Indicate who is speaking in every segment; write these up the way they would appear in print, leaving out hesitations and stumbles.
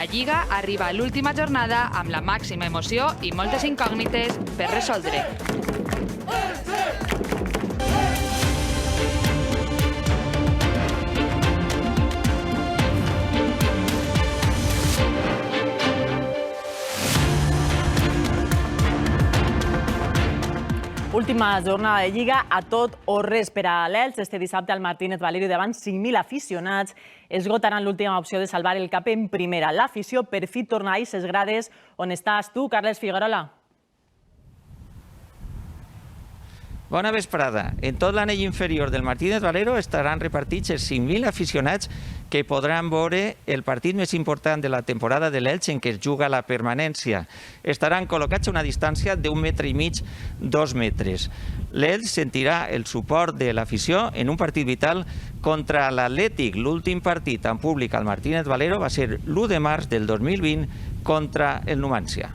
Speaker 1: La Lliga arriba a l'última jornada amb la màxima emoció i moltes incògnites per resoldre.
Speaker 2: Última jornada de Lliga a tot o res per a l'Elx. Este dissabte al Martínez Valero davant 5.000 aficionats esgotaran l'última opció de salvar el cap en primera. L'afició per fi torna a aquestes grades. On estàs tu, Carles Figuerola?
Speaker 3: Bona vesprada. En tot l'anell inferior del Martínez Valero estaran repartits els 5.000 aficionats que podran veure el partit més important de la temporada de l'Elx en què es juga la permanència. Estaran col·locats a una distància d'1,5 metres, 2 metres. L'Elx sentirà el suport de l'afició en un partit vital contra l'Atlètic. L'últim partit en públic al Martínez Valero va ser l'1 de març del 2020 contra el Numancia.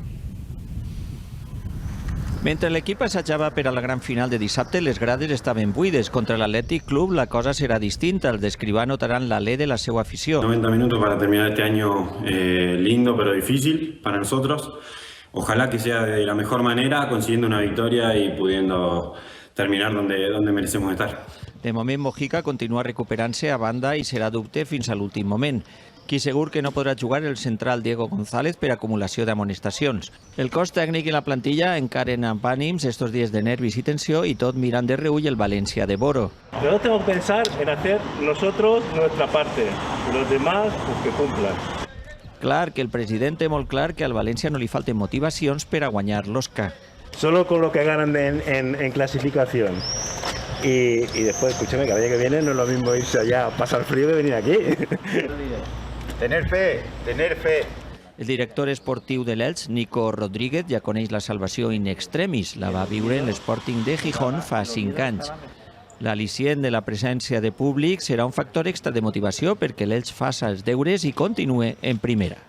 Speaker 3: Mentre l'equip assajava per a la gran final de dissabte, les grades estaven buides. Contra l'Athletic Club la cosa serà distinta. Els d'Escribà notaran l'alè de la seva afició.
Speaker 4: 90 minutos para terminar este año lindo pero difícil para nosotros. Ojalá que sea de la mejor manera, consiguiendo una victoria y pudiendo terminar donde merecemos estar.
Speaker 3: De moment, Mojica continua recuperant-se a banda i serà dubte fins a l'últim moment. Qui segur que no podrà jugar el central Diego González per acumulació d'amonestacions. El cos tècnic i la plantilla encaren amb ànims estos dies de nervis i tensió i tot mirant de reull el València de Boro.
Speaker 5: Nosotros tenemos que pensar en hacer nosotros nuestra parte y los demás pues, que cumplan.
Speaker 3: Clar que el president té molt clar que al València no li falten motivacions per a guanyar l'Oscar.
Speaker 5: Solo con lo que ganan en clasificación. Y después, escúchame, cada día que viene no es lo mismo irse allá a pasar frío que venir aquí.
Speaker 6: Tener fe, tener fe.
Speaker 3: El director esportiu de l'Elx, Nico Rodríguez, ja coneix la salvació in extremis. La va viure en l'Sporting de Gijón fa 5 anys. L'al·licient de la presència de públic serà un factor extra de motivació perquè l'Elx faça els deures i continue en primera.